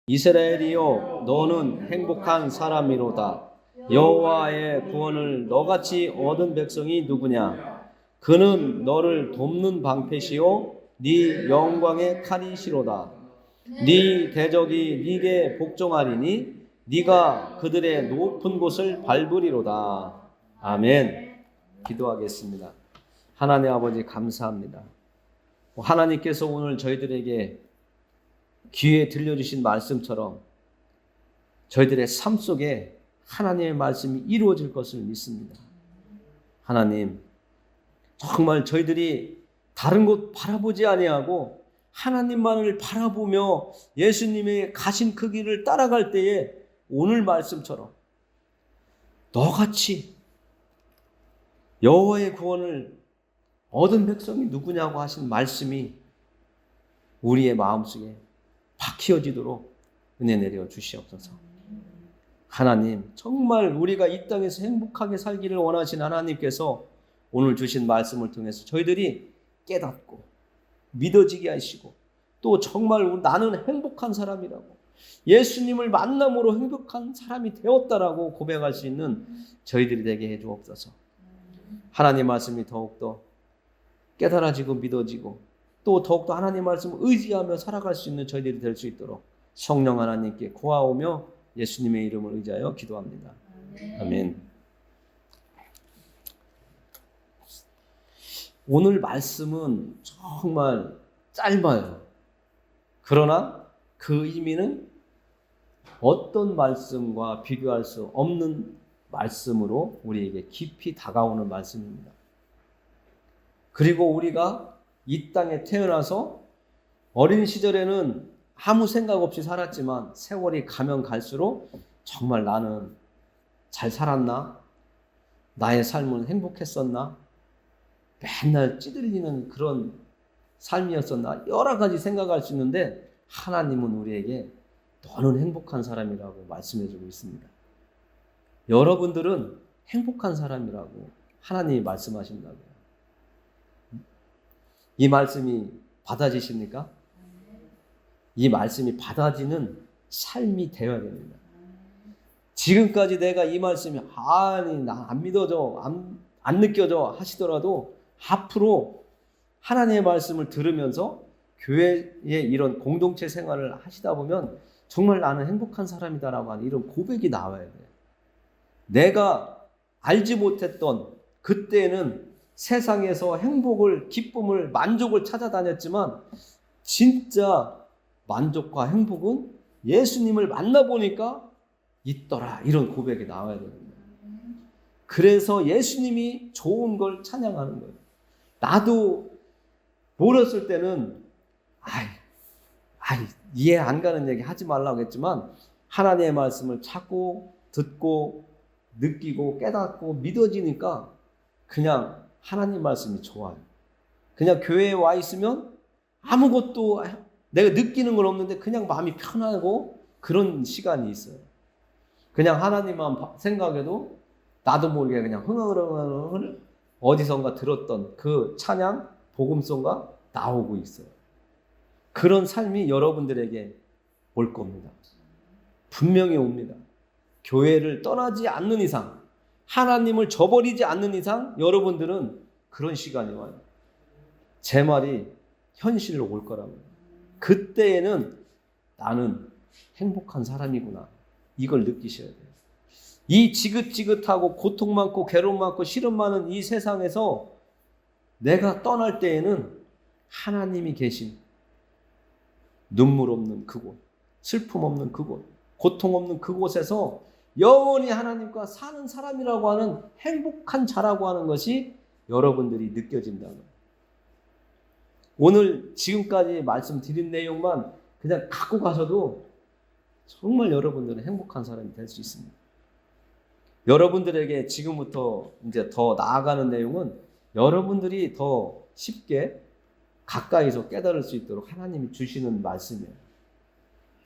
이스라엘이여 너는 행복한 사람이로다. 여호와의 구원을 너같이 얻은 백성이 누구냐? 그는 너를 돕는 방패시요 네 영광의 칼이시로다. 네 대적이 네게 복종하리니 네가 그들의 높은 곳을 밟으리로다. 아멘. 기도하겠습니다. 하나님 아버지 감사합니다. 하나님께서 오늘 저희들에게 귀에 들려주신 말씀처럼 저희들의 삶 속에 하나님의 말씀이 이루어질 것을 믿습니다. 하나님, 정말 저희들이 다른 곳 바라보지 아니하고 하나님만을 바라보며 예수님의 가신 그 길을 따라갈 때에 오늘 말씀처럼 너같이 여호와의 구원을 얻은 백성이 누구냐고 하신 말씀이 우리의 마음속에 박히어지도록 은혜 내려 주시옵소서. 하나님, 정말 우리가 이 땅에서 행복하게 살기를 원하신 하나님께서 오늘 주신 말씀을 통해서 저희들이 깨닫고 믿어지게 하시고 또 정말 나는 행복한 사람이라고 예수님을 만남으로 행복한 사람이 되었다라고 고백할 수 있는 저희들이 되게 해주옵소서. 하나님 말씀이 더욱더 깨달아지고 믿어지고 또 더욱더 하나님 말씀을 의지하며 살아갈 수 있는 저희들이 될 수 있도록 성령 하나님께 구하오며 예수님의 이름을 의지하여 기도합니다. 아멘. 오늘 말씀은 정말 짧아요. 그러나 그 의미는 어떤 말씀과 비교할 수 없는 말씀으로 우리에게 깊이 다가오는 말씀입니다. 그리고 우리가 이 땅에 태어나서 어린 시절에는 아무 생각 없이 살았지만 세월이 가면 갈수록 정말 나는 잘 살았나? 나의 삶은 행복했었나? 맨날 찌들리는 그런 삶이었었나? 여러 가지 생각할 수 있는데 하나님은 우리에게 너는 행복한 사람이라고 말씀해주고 있습니다. 여러분들은 행복한 사람이라고 하나님이 말씀하신다고요. 이 말씀이 받아지십니까? 이 말씀이 받아지는 삶이 되어야 됩니다. 지금까지 내가 이 말씀이 아니 나 안 믿어져 안 느껴져 하시더라도 앞으로 하나님의 말씀을 들으면서 교회의 이런 공동체 생활을 하시다 보면 정말 나는 행복한 사람이다라고 하는 이런 고백이 나와야 돼요. 내가 알지 못했던 그때는 세상에서 행복을, 기쁨을, 만족을 찾아다녔지만 진짜 만족과 행복은 예수님을 만나보니까 있더라. 이런 고백이 나와야 됩니다. 그래서 예수님이 좋은 걸 찬양하는 거예요. 나도 몰랐을 때는 이해 안 가는 얘기 하지 말라고 했지만 하나님의 말씀을 찾고 듣고 느끼고 깨닫고 믿어지니까 그냥 하나님 말씀이 좋아요. 그냥 교회에 와 있으면 아무것도 내가 느끼는 건 없는데 그냥 마음이 편하고 그런 시간이 있어요. 그냥 하나님만 생각해도 나도 모르게 그냥 흥얼흥얼 어디선가 들었던 그 찬양, 복음송가 나오고 있어요. 그런 삶이 여러분들에게 올 겁니다. 분명히 옵니다. 교회를 떠나지 않는 이상, 하나님을 저버리지 않는 이상 여러분들은 그런 시간이 와요. 제 말이 현실로 올 거라고요. 그때에는 나는 행복한 사람이구나. 이걸 느끼셔야 돼요. 이 지긋지긋하고 고통 많고 괴로움 많고 시름 많은 이 세상에서 내가 떠날 때에는 하나님이 계신 눈물 없는 그곳, 슬픔 없는 그곳, 고통 없는 그곳에서 영원히 하나님과 사는 사람이라고 하는 행복한 자라고 하는 것이 여러분들이 느껴진다는 거예요. 오늘 지금까지 말씀드린 내용만 그냥 갖고 가셔도 정말 여러분들은 행복한 사람이 될 수 있습니다. 여러분들에게 지금부터 이제 더 나아가는 내용은 여러분들이 더 쉽게 가까이서 깨달을 수 있도록 하나님이 주시는 말씀이에요.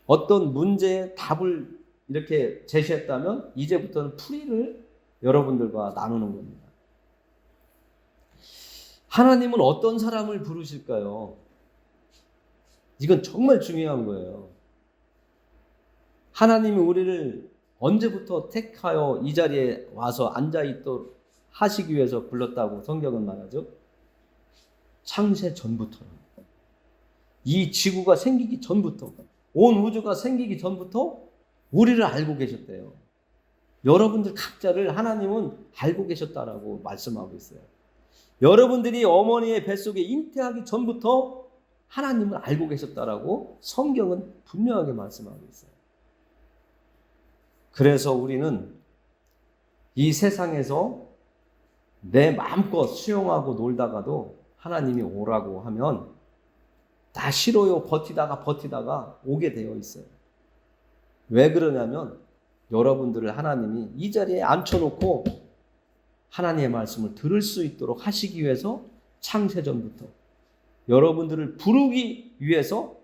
어떤 문제의 답을 이렇게 제시했다면 이제부터는 풀이를 여러분들과 나누는 겁니다. 하나님은 어떤 사람을 부르실까요? 이건 정말 중요한 거예요. 하나님이 우리를 언제부터 택하여 이 자리에 와서 앉아있도록 하시기 위해서 불렀다고 성경은 말하죠? 창세 전부터. 이 지구가 생기기 전부터, 온 우주가 생기기 전부터 우리를 알고 계셨대요. 여러분들 각자를 하나님은 알고 계셨다라고 말씀하고 있어요. 여러분들이 어머니의 뱃속에 잉태하기 전부터 하나님을 알고 계셨다라고 성경은 분명하게 말씀하고 있어요. 그래서 우리는 이 세상에서 내 마음껏 수용하고 놀다가도 하나님이 오라고 하면 다 싫어요 버티다가 오게 되어 있어요. 왜 그러냐면 여러분들을 하나님이 이 자리에 앉혀놓고 하나님의 말씀을 들을 수 있도록 하시기 위해서 창세전부터 여러분들을 부르기 위해서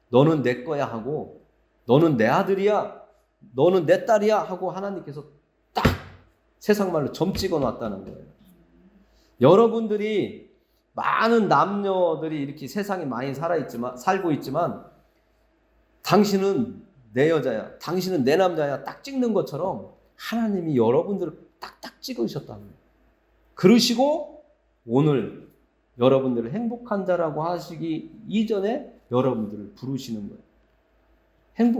너는 내 거야 하고 너는 내 아들이야 너는 내 딸이야 하고 하나님께서 딱 세상 말로 점 찍어 놨다는 거예요. 여러분들이 많은 남녀들이 이렇게 세상에 많이 살고 있지만 당신은 내 여자야 당신은 내 남자야 딱 찍는 것처럼 하나님이 여러분들을 딱딱 찍으셨다는 거예요. 그러시고 오늘 여러분들을 행복한 자라고 하시기 이전에 여러분들을 부르시는 거예요.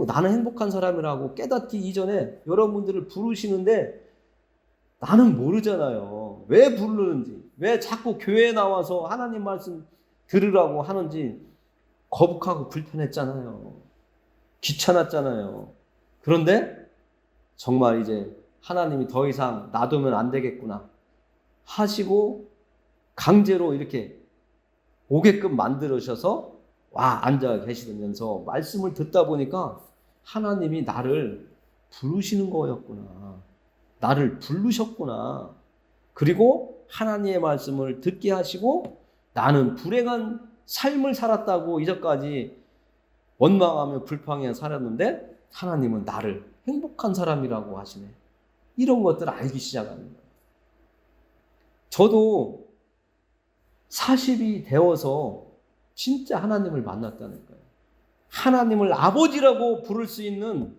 나는 행복한 사람이라고 깨닫기 이전에 여러분들을 부르시는데 나는 모르잖아요. 왜 부르는지, 왜 자꾸 교회에 나와서 하나님 말씀 들으라고 하는지 거북하고 불편했잖아요. 귀찮았잖아요. 그런데 정말 이제 하나님이 더 이상 놔두면 안 되겠구나 하시고 강제로 이렇게 오게끔 만들으셔서 앉아 계시면서 말씀을 듣다 보니까 하나님이 나를 부르시는 거였구나. 나를 부르셨구나. 그리고 하나님의 말씀을 듣게 하시고 나는 불행한 삶을 살았다고 이전까지 원망하며 불평해 살았는데 하나님은 나를 행복한 사람이라고 하시네. 이런 것들을 알기 시작하는 거예요. 저도 40이 되어서 진짜 하나님을 만났다는 거예요. 하나님을 아버지라고 부를 수 있는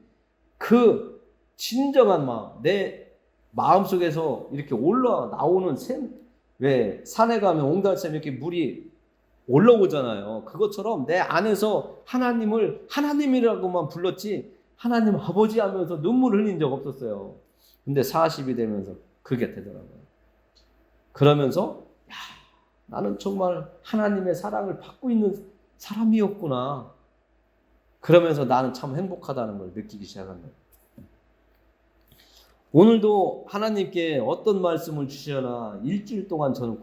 그 진정한 마음, 내 마음속에서 이렇게 올라나오는 샘, 왜 산에 가면 옹달샘 이렇게 물이 올라오잖아요. 그것처럼 내 안에서 하나님을 하나님이라고만 불렀지 하나님 아버지 하면서 눈물 흘린 적 없었어요. 근데 40이 되면서 그게 되더라고요. 그러면서 나는 정말 하나님의 사랑을 받고 있는 사람이었구나. 그러면서 나는 참 행복하다는 걸 느끼기 시작한 거예요. 오늘도 하나님께 어떤 말씀을 주시거나 일주일 동안 저는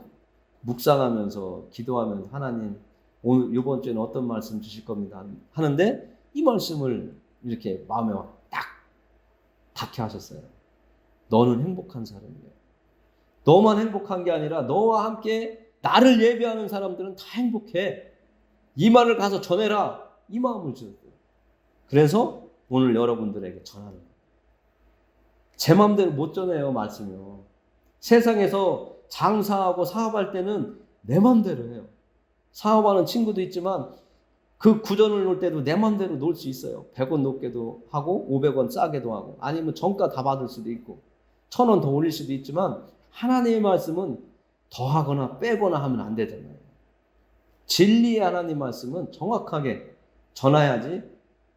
묵상하면서 기도하면서 하나님 오늘 이번 주에는 어떤 말씀 주실 겁니다 하는데 이 말씀을 이렇게 마음에 딱 닿게 하셨어요. 너는 행복한 사람이야. 너만 행복한 게 아니라 너와 함께 나를 예배하는 사람들은 다 행복해. 이 말을 가서 전해라. 이 마음을 주셨어요. 그래서 오늘 여러분들에게 전하는 거예요. 제 마음대로 못 전해요, 말씀이요. 세상에서 장사하고 사업할 때는 내 마음대로 해요. 사업하는 친구도 있지만 그 구전을 놓을 때도 내 마음대로 놓을 수 있어요. 100원 높게도 하고 500원 싸게도 하고 아니면 정가 다 받을 수도 있고 1000원 더 올릴 수도 있지만 하나님의 말씀은 더하거나 빼거나 하면 안 되잖아요. 진리의 하나님 말씀은 정확하게 전해야지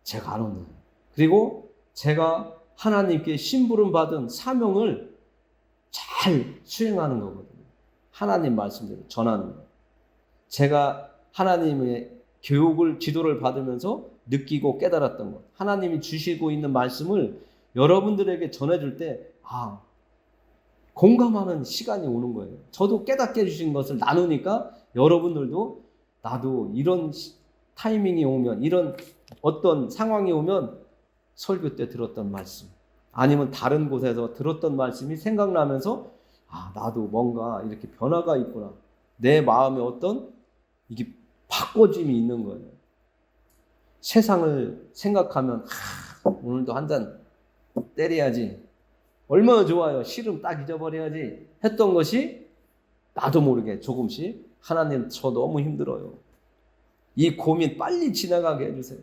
제가 안 온다. 그리고 제가 하나님께 심부름 받은 사명을 잘 수행하는 거거든요. 하나님 말씀대로 전하는 거예요. 제가 하나님의 교육을, 지도를 받으면서 느끼고 깨달았던 것. 하나님이 주시고 있는 말씀을 여러분들에게 전해줄 때, 공감하는 시간이 오는 거예요. 저도 깨닫게 해주신 것을 나누니까 여러분들도 나도 이런 타이밍이 오면, 이런 어떤 상황이 오면 설교 때 들었던 말씀, 아니면 다른 곳에서 들었던 말씀이 생각나면서 나도 뭔가 이렇게 변화가 있구나. 내 마음에 어떤 이게 바꿔짐이 있는 거예요. 세상을 생각하면 오늘도 한 잔 때려야지. 얼마나 좋아요. 싫으면 딱 잊어버려야지 했던 것이 나도 모르게 조금씩 하나님 저 너무 힘들어요. 이 고민 빨리 지나가게 해주세요.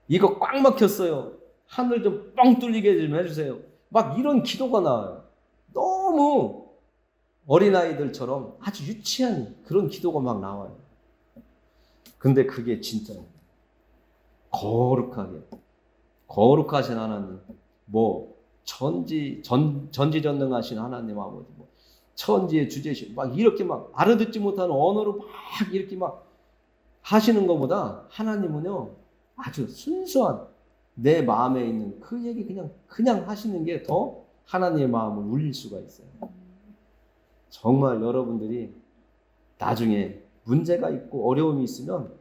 이거 꽉 막혔어요. 하늘 좀 뻥 뚫리게 좀 해주세요. 막 이런 기도가 나와요. 너무 어린아이들처럼 아주 유치한 그런 기도가 막 나와요. 근데 그게 진짜예요. 거룩하신 하나님, 전지전능하신 하나님 아버지, 천지의 주제신, 막 이렇게 막 알아듣지 못하는 언어로 막 이렇게 막 하시는 것보다 하나님은요, 아주 순수한 내 마음에 있는 그 얘기 그냥 하시는 게 더 하나님의 마음을 울릴 수가 있어요. 정말 여러분들이 나중에 문제가 있고 어려움이 있으면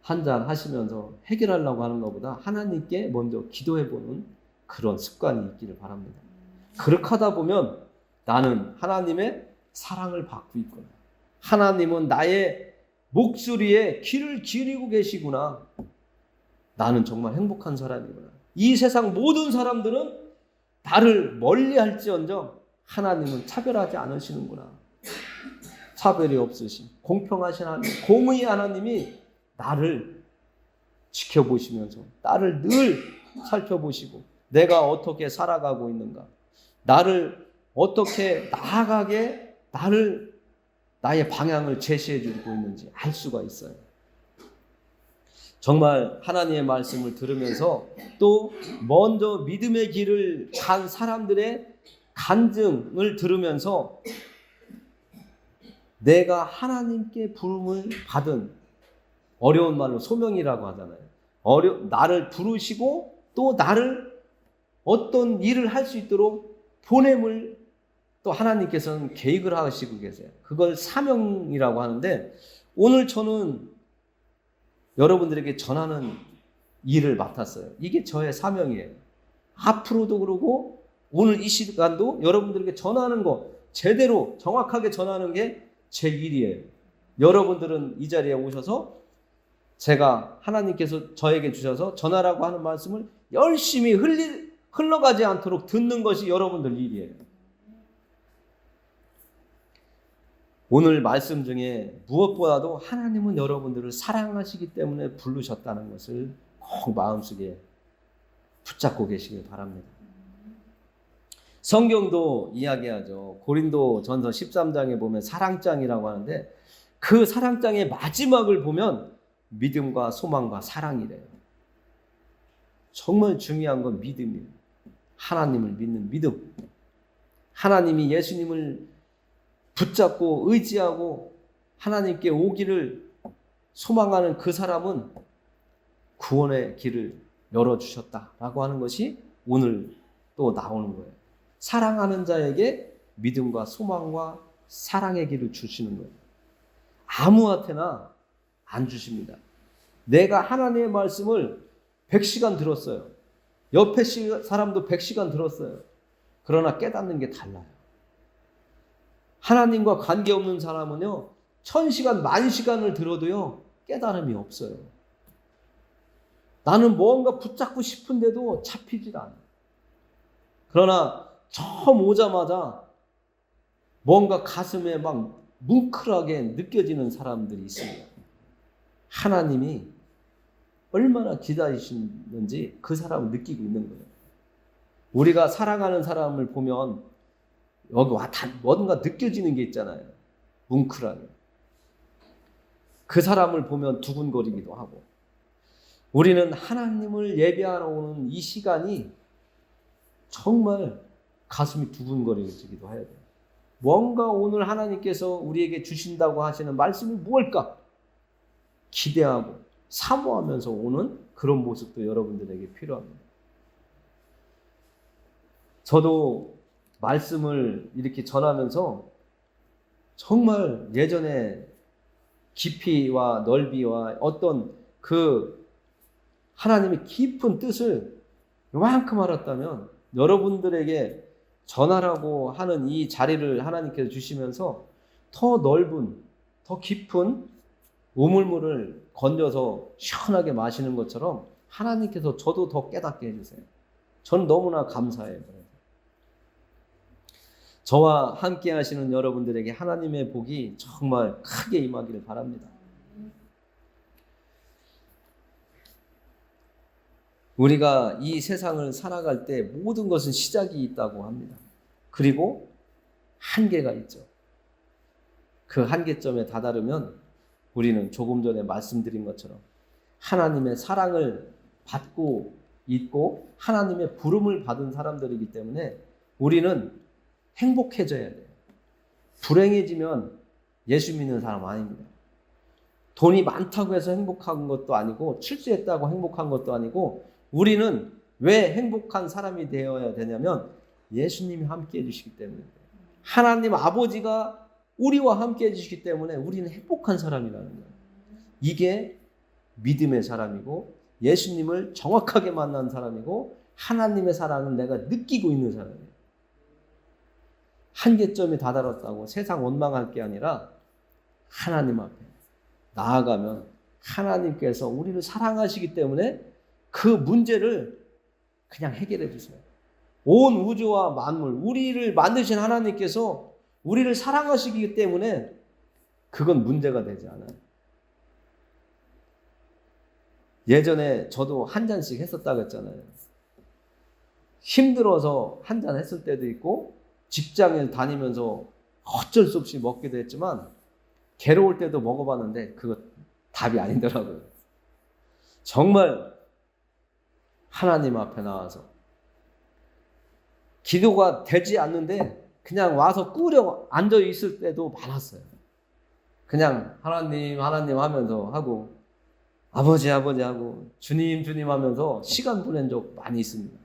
한잔 하시면서 해결하려고 하는 것보다 하나님께 먼저 기도해보는 그런 습관이 있기를 바랍니다. 그렇게 하다 보면 나는 하나님의 사랑을 받고 있구나. 하나님은 나의 목소리에 귀를 기울이고 계시구나. 나는 정말 행복한 사람이구나. 이 세상 모든 사람들은 나를 멀리할지언정 하나님은 차별하지 않으시는구나. 차별이 없으신 공평하신 하나님, 공의의 하나님이 나를 지켜보시면서 나를 늘 살펴보시고 내가 어떻게 살아가고 있는가, 나를 어떻게 나아가게 나의 방향을 제시해 주고 있는지 알 수가 있어요. 정말 하나님의 말씀을 들으면서 또 먼저 믿음의 길을 간 사람들의 간증을 들으면서 내가 하나님께 부름을 받은, 어려운 말로 소명이라고 하잖아요. 나를 부르시고 또 나를 어떤 일을 할 수 있도록 보냄을 또 하나님께서는 계획을 하시고 계세요. 그걸 사명이라고 하는데, 오늘 저는 여러분들에게 전하는 일을 맡았어요. 이게 저의 사명이에요. 앞으로도 그러고 오늘 이 시간도 여러분들에게 전하는 거 제대로 정확하게 전하는 게 제 일이에요. 여러분들은 이 자리에 오셔서 제가 하나님께서 저에게 주셔서 전하라고 하는 말씀을 열심히 흘러가지 않도록 듣는 것이 여러분들 일이에요. 오늘 말씀 중에 무엇보다도 하나님은 여러분들을 사랑하시기 때문에 부르셨다는 것을 꼭 마음속에 붙잡고 계시길 바랍니다. 성경도 이야기하죠. 고린도전서 13장에 보면 사랑장이라고 하는데, 그 사랑장의 마지막을 보면 믿음과 소망과 사랑이래요. 정말 중요한 건 믿음이에요. 하나님을 믿는 믿음. 하나님이 예수님을 붙잡고 의지하고 하나님께 오기를 소망하는 그 사람은 구원의 길을 열어주셨다라고 하는 것이 오늘 또 나오는 거예요. 사랑하는 자에게 믿음과 소망과 사랑의 길을 주시는 거예요. 아무한테나 안 주십니다. 내가 하나님의 말씀을 100시간 들었어요. 옆에 사람도 100시간 들었어요. 그러나 깨닫는 게 달라요. 하나님과 관계없는 사람은요, 1000시간, 10,000시간을 들어도요, 깨달음이 없어요. 나는 뭔가 붙잡고 싶은데도 잡히질 않아요. 그러나 처음 오자마자 뭔가 가슴에 막 뭉클하게 느껴지는 사람들이 있습니다. 하나님이 얼마나 기다리시는지 그 사람을 느끼고 있는 거예요. 우리가 사랑하는 사람을 보면 여기 뭔가 느껴지는 게 있잖아요. 뭉클하게. 그 사람을 보면 두근거리기도 하고. 우리는 하나님을 예배하러 오는 이 시간이 정말 가슴이 두근거리기도 해야 돼요. 뭔가 오늘 하나님께서 우리에게 주신다고 하시는 말씀이 무엇일까? 기대하고 사모하면서 오는 그런 모습도 여러분들에게 필요합니다. 저도 말씀을 이렇게 전하면서 정말 예전에 깊이와 넓이와 어떤 그 하나님의 깊은 뜻을 요만큼 알았다면, 여러분들에게 전하라고 하는 이 자리를 하나님께서 주시면서 더 넓은, 더 깊은 우물물을 건져서 시원하게 마시는 것처럼 하나님께서 저도 더 깨닫게 해주세요. 저는 너무나 감사해요. 저와 함께 하시는 여러분들에게 하나님의 복이 정말 크게 임하기를 바랍니다. 우리가 이 세상을 살아갈 때 모든 것은 시작이 있다고 합니다. 그리고 한계가 있죠. 그 한계점에 다다르면 우리는 조금 전에 말씀드린 것처럼 하나님의 사랑을 받고 있고 하나님의 부름을 받은 사람들이기 때문에 우리는 행복해져야 돼요. 불행해지면 예수 믿는 사람 아닙니다. 돈이 많다고 해서 행복한 것도 아니고 출세했다고 행복한 것도 아니고 우리는 왜 행복한 사람이 되어야 되냐면 예수님이 함께 해주시기 때문에 하나님 아버지가 우리와 함께 해주시기 때문에 우리는 행복한 사람이라는 거예요. 이게 믿음의 사람이고 예수님을 정확하게 만난 사람이고 하나님의 사랑을 내가 느끼고 있는 사람이에요. 한계점에 다다랐다고 세상 원망할 게 아니라 하나님 앞에 나아가면 하나님께서 우리를 사랑하시기 때문에 그 문제를 그냥 해결해 주세요. 온 우주와 만물, 우리를 만드신 하나님께서 우리를 사랑하시기 때문에 그건 문제가 되지 않아요. 예전에 저도 한 잔씩 했었다고 했잖아요. 힘들어서 한 잔 했을 때도 있고 직장에 다니면서 어쩔 수 없이 먹기도 했지만 괴로울 때도 먹어봤는데 그거 답이 아니더라고요. 정말 하나님 앞에 나와서 기도가 되지 않는데 그냥 와서 꾸려 앉아 있을 때도 많았어요. 그냥 하나님 하나님 하면서 하고 아버지 아버지 하고 주님 주님 하면서 시간 보낸 적 많이 있습니다.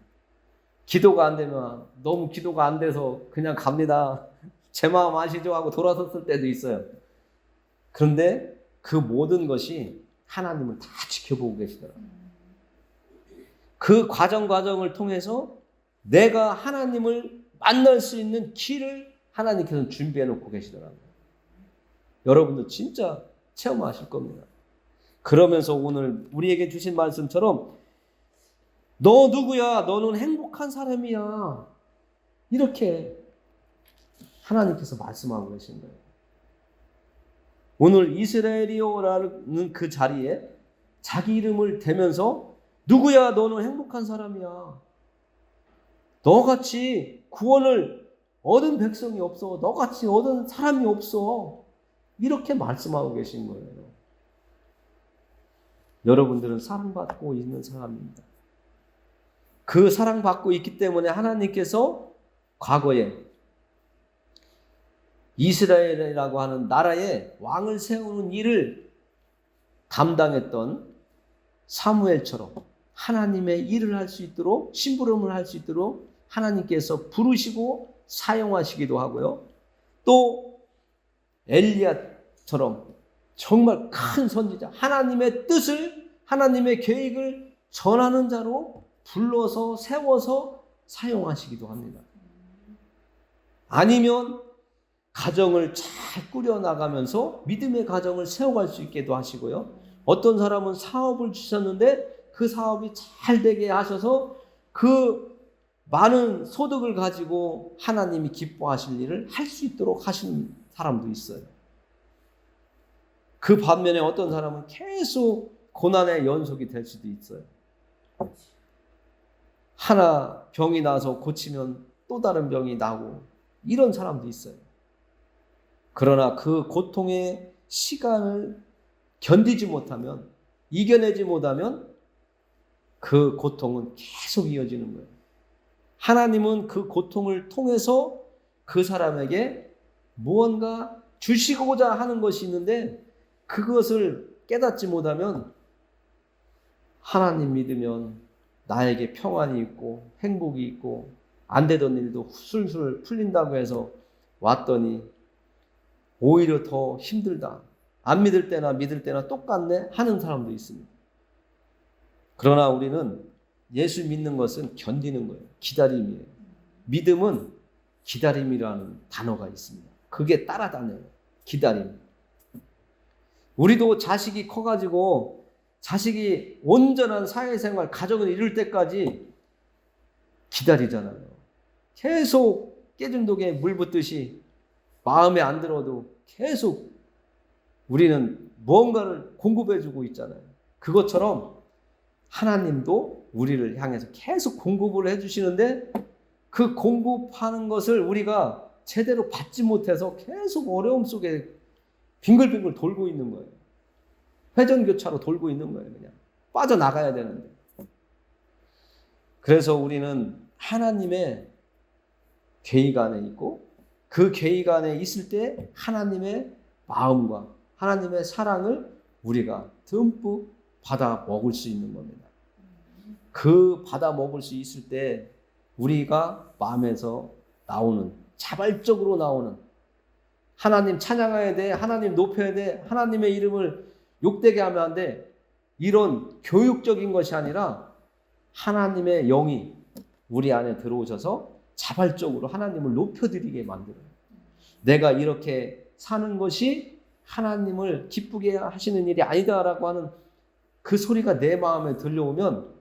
기도가 안 되면 너무 기도가 안 돼서 그냥 갑니다. 제 마음 아시죠? 하고 돌아섰을 때도 있어요. 그런데 그 모든 것이 하나님을 다 지켜보고 계시더라고요. 그 과정을 통해서 내가 하나님을 만날 수 있는 길을 하나님께서 준비해 놓고 계시더라고요. 여러분도 진짜 체험하실 겁니다. 그러면서 오늘 우리에게 주신 말씀처럼 너 누구야? 너는 행복한 사람이야. 이렇게 하나님께서 말씀하고 계신 거예요. 오늘 이스라엘이요라는 그 자리에 자기 이름을 대면서 누구야? 너는 행복한 사람이야. 너같이 구원을 얻은 백성이 없어. 너같이 얻은 사람이 없어. 이렇게 말씀하고 계신 거예요. 여러분들은 사랑받고 있는 사람입니다. 그 사랑받고 있기 때문에 하나님께서 과거에 이스라엘이라고 하는 나라에 왕을 세우는 일을 담당했던 사무엘처럼 하나님의 일을 할 수 있도록 심부름을 할 수 있도록 하나님께서 부르시고 사용하시기도 하고요. 또 엘리야처럼 정말 큰 선지자, 하나님의 뜻을 하나님의 계획을 전하는 자로 불러서 세워서 사용하시기도 합니다. 아니면 가정을 잘 꾸려나가면서 믿음의 가정을 세워갈 수 있게도 하시고요. 어떤 사람은 사업을 주셨는데 그 사업이 잘 되게 하셔서 그 많은 소득을 가지고 하나님이 기뻐하실 일을 할 수 있도록 하시는 사람도 있어요. 그 반면에 어떤 사람은 계속 고난의 연속이 될 수도 있어요. 하나 병이 나서 고치면 또 다른 병이 나고 이런 사람도 있어요. 그러나 그 고통의 시간을 견디지 못하면, 이겨내지 못하면 그 고통은 계속 이어지는 거예요. 하나님은 그 고통을 통해서 그 사람에게 무언가 주시고자 하는 것이 있는데 그것을 깨닫지 못하면 하나님 믿으면 나에게 평안이 있고 행복이 있고 안 되던 일도 술술 풀린다고 해서 왔더니 오히려 더 힘들다. 안 믿을 때나 믿을 때나 똑같네 하는 사람도 있습니다. 그러나 우리는 예수 믿는 것은 견디는 거예요. 기다림이에요. 믿음은 기다림이라는 단어가 있습니다. 그게 따라다녀요. 기다림. 우리도 자식이 커가지고 자식이 온전한 사회생활, 가정을 이룰 때까지 기다리잖아요. 계속 깨진 독에 물 붓듯이 마음에 안 들어도 계속 우리는 무언가를 공급해주고 있잖아요. 그것처럼 하나님도 우리를 향해서 계속 공급을 해주시는데 그 공급하는 것을 우리가 제대로 받지 못해서 계속 어려움 속에 빙글빙글 돌고 있는 거예요. 회전교차로 돌고 있는 거예요. 그냥 빠져나가야 되는데. 그래서 우리는 하나님의 계획 안에 있고 그 계획 안에 있을 때 하나님의 마음과 하나님의 사랑을 우리가 듬뿍 받아 먹을 수 있는 겁니다. 그 받아 먹을 수 있을 때 우리가 마음에서 나오는, 자발적으로 나오는, 하나님 찬양해야 돼, 하나님 높여야 돼, 하나님의 이름을 욕되게 하면 안 돼, 이런 교육적인 것이 아니라 하나님의 영이 우리 안에 들어오셔서 자발적으로 하나님을 높여드리게 만들어요. 내가 이렇게 사는 것이 하나님을 기쁘게 하시는 일이 아니다라고 하는 그 소리가 내 마음에 들려오면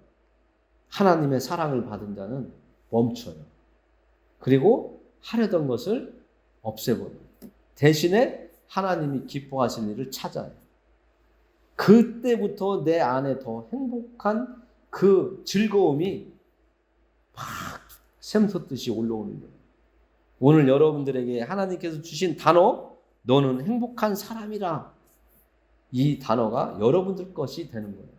하나님의 사랑을 받은 자는 멈춰요. 그리고 하려던 것을 없애버려요. 대신에 하나님이 기뻐하시는 일을 찾아요. 그때부터 내 안에 더 행복한 그 즐거움이 막 샘솟듯이 올라오는 거예요. 오늘 여러분들에게 하나님께서 주신 단어, 너는 행복한 사람이라, 이 단어가 여러분들 것이 되는 거예요.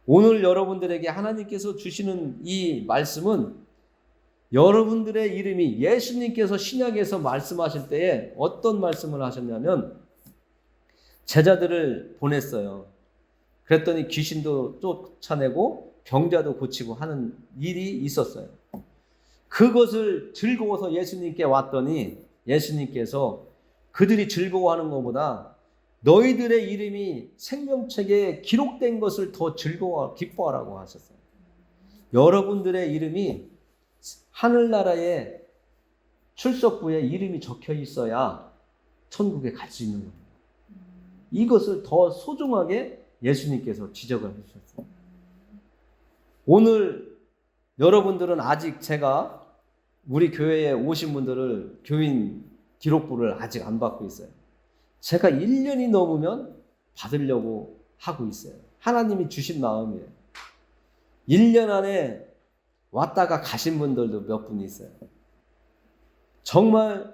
오늘 여러분들에게 하나님께서 주시는 이 말씀은 여러분들의 이름이, 예수님께서 신약에서 말씀하실 때에 어떤 말씀을 하셨냐면 제자들을 보냈어요. 그랬더니 귀신도 쫓아내고 병자도 고치고 하는 일이 있었어요. 그것을 즐거워서 예수님께 왔더니 예수님께서 그들이 즐거워하는 것보다 너희들의 이름이 생명책에 기록된 것을 더 기뻐하라고 하셨어요. 여러분들의 이름이 하늘나라의 출석부에 이름이 적혀 있어야 천국에 갈 수 있는 겁니다. 이것을 더 소중하게 예수님께서 지적을 해주셨어요. 오늘 여러분들은 아직 제가 우리 교회에 오신 분들을 교인 기록부를 아직 안 받고 있어요. 제가 1년이 넘으면 받으려고 하고 있어요. 하나님이 주신 마음이에요. 1년 안에 왔다가 가신 분들도 몇 분 있어요. 정말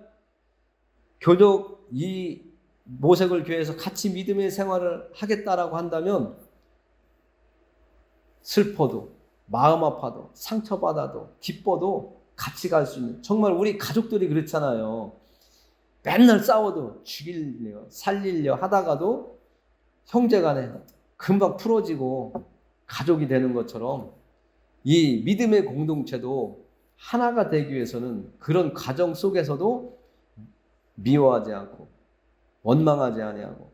교독 이 모색을 교회에서 같이 믿음의 생활을 하겠다라고 한다면 슬퍼도 마음 아파도 상처받아도 기뻐도 같이 갈 수 있는, 정말 우리 가족들이 그렇잖아요. 맨날 싸워도 죽이려 살리려 하다가도 형제간에 금방 풀어지고 가족이 되는 것처럼 이 믿음의 공동체도 하나가 되기 위해서는 그런 가정 속에서도 미워하지 않고 원망하지 아니하고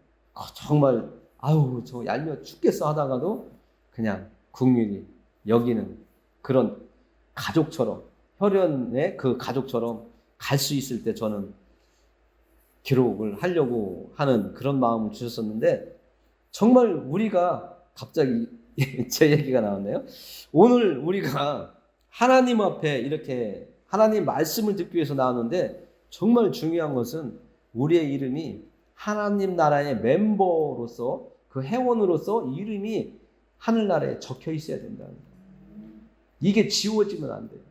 정말 아유 저 얄미워 죽겠어 하다가도 그냥 긍휼히 여기는 그런 가족처럼, 혈연의 그 가족처럼 갈 수 있을 때 저는 기록을 하려고 하는 그런 마음을 주셨었는데, 정말 우리가 갑자기 제 얘기가 나왔네요. 오늘 우리가 하나님 앞에 이렇게 하나님 말씀을 듣기 위해서 나왔는데, 정말 중요한 것은 우리의 이름이 하나님 나라의 멤버로서, 그 회원으로서 이름이 하늘나라에 적혀 있어야 된다는 거예요. 이게 지워지면 안 돼요.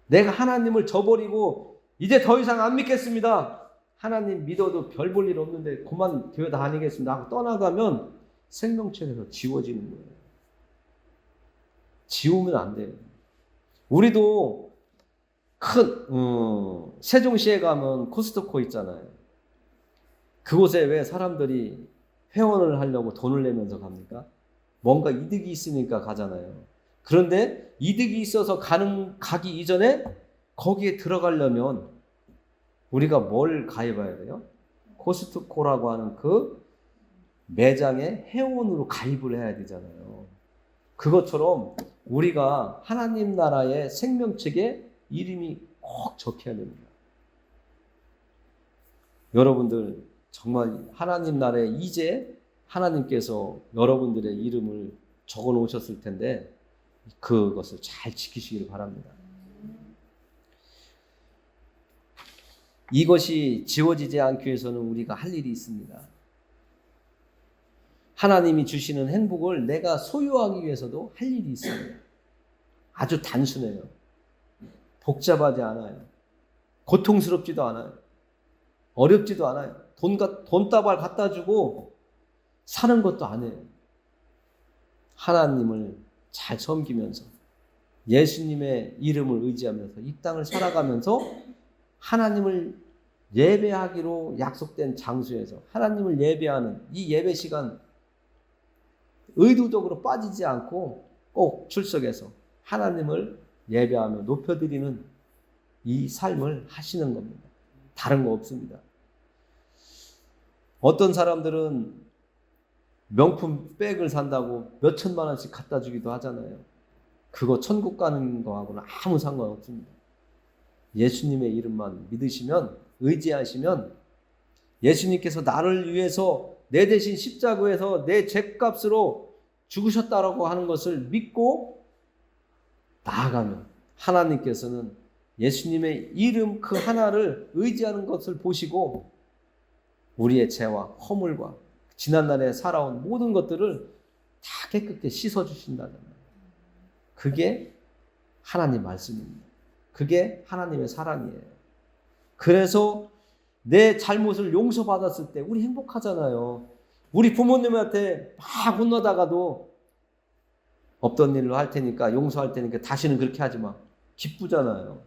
내가 하나님을 저버리고 이제 더 이상 안 믿겠습니다, 하나님 믿어도 별 볼 일 없는데 그만 교회 다니겠습니다 하고 떠나가면 생명책에서 지워지는 거예요. 지우면 안 돼요. 우리도 큰 세종시에 가면 코스트코 있잖아요. 그곳에 왜 사람들이 회원을 하려고 돈을 내면서 갑니까? 뭔가 이득이 있으니까 가잖아요. 그런데 이득이 있어서 가기 이전에 거기에 들어가려면 우리가 뭘 가입해야 돼요? 코스트코라고 하는 그 매장에 회원으로 가입을 해야 되잖아요. 그것처럼 우리가 하나님 나라의 생명책에 이름이 꼭 적혀야 됩니다. 여러분들 정말 하나님 나라에 이제 하나님께서 여러분들의 이름을 적어 놓으셨을 텐데 그것을 잘 지키시기를 바랍니다. 이것이 지워지지 않기 위해서는 우리가 할 일이 있습니다. 하나님이 주시는 행복을 내가 소유하기 위해서도 할 일이 있어요. 아주 단순해요. 복잡하지 않아요. 고통스럽지도 않아요. 어렵지도 않아요. 돈다발 갖다 주고 사는 것도 아니에요. 하나님을 잘 섬기면서 예수님의 이름을 의지하면서 이 땅을 살아가면서 하나님을 예배하기로 약속된 장소에서 하나님을 예배하는 이 예배 시간 의도적으로 빠지지 않고 꼭 출석해서 하나님을 예배하며 높여드리는 이 삶을 하시는 겁니다. 다른 거 없습니다. 어떤 사람들은 명품 백을 산다고 몇 천만 원씩 갖다 주기도 하잖아요. 그거 천국 가는 거하고는 아무 상관없습니다. 예수님의 이름만 믿으시면, 의지하시면 예수님께서 나를 위해서 내 대신 십자가에서 내 죄값으로 죽으셨다라고 하는 것을 믿고 나아가면 하나님께서는 예수님의 이름 그 하나를 의지하는 것을 보시고 우리의 죄와 허물과 지난날에 살아온 모든 것들을 다 깨끗게 씻어주신다는 거예요. 그게 하나님 말씀입니다. 그게 하나님의 사랑이에요. 그래서 내 잘못을 용서받았을 때 우리 행복하잖아요. 우리 부모님한테 막 혼나다가도 없던 일로 할 테니까 용서할 테니까 다시는 그렇게 하지 마. 기쁘잖아요.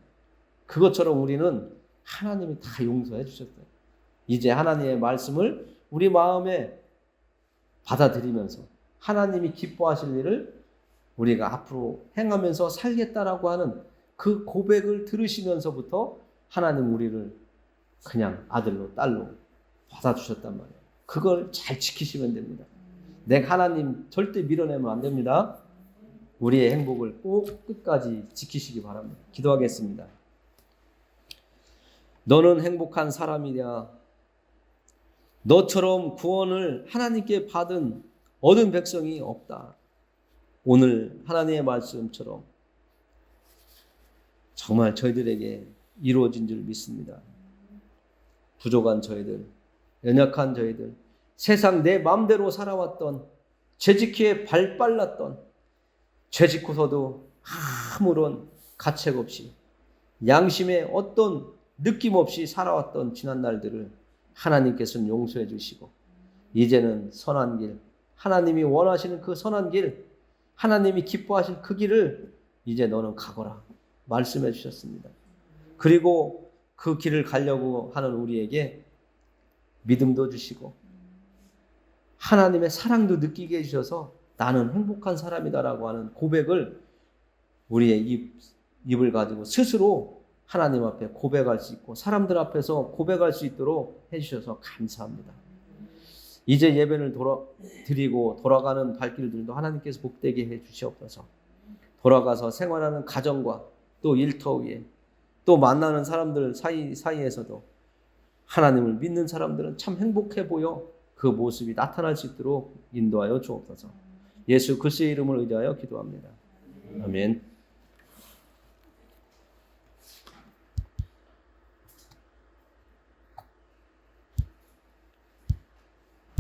그것처럼 우리는 하나님이 다 용서해 주셨어요. 이제 하나님의 말씀을 우리 마음에 받아들이면서 하나님이 기뻐하실 일을 우리가 앞으로 행하면서 살겠다라고 하는 그 고백을 들으시면서부터 하나님 우리를 그냥 아들로 딸로 받아주셨단 말이에요. 그걸 잘 지키시면 됩니다. 내가 하나님 절대 밀어내면 안 됩니다. 우리의 행복을 꼭 끝까지 지키시기 바랍니다. 기도하겠습니다. 너는 행복한 사람이냐? 너처럼 구원을 하나님께 얻은 백성이 없다. 오늘 하나님의 말씀처럼 정말 저희들에게 이루어진 줄 믿습니다. 부족한 저희들, 연약한 저희들, 세상 내 마음대로 살아왔던, 죄짓기에 발 빨랐던, 죄짓고서도 아무런 가책 없이 양심에 어떤 느낌 없이 살아왔던 지난 날들을 하나님께서는 용서해 주시고 이제는 선한 길, 하나님이 원하시는 그 선한 길, 하나님이 기뻐하실 그 길을 이제 너는 가거라 말씀해 주셨습니다. 그리고 그 길을 가려고 하는 우리에게 믿음도 주시고 하나님의 사랑도 느끼게 해주셔서 나는 행복한 사람이다라고 하는 고백을 우리의 입을 가지고 스스로 하나님 앞에 고백할 수 있고 사람들 앞에서 고백할 수 있도록 해주셔서 감사합니다. 이제 예배를 드리고 돌아가는 발길들도 하나님께서 복되게 해주시옵소서. 돌아가서 생활하는 가정과 또 일터 위에 또 만나는 사람들 사이에서도 하나님을 믿는 사람들은 참 행복해 보여 그 모습이 나타날 수 있도록 인도하여 주옵소서. 예수 그리스도의 이름을 의지하여 기도합니다. 아멘.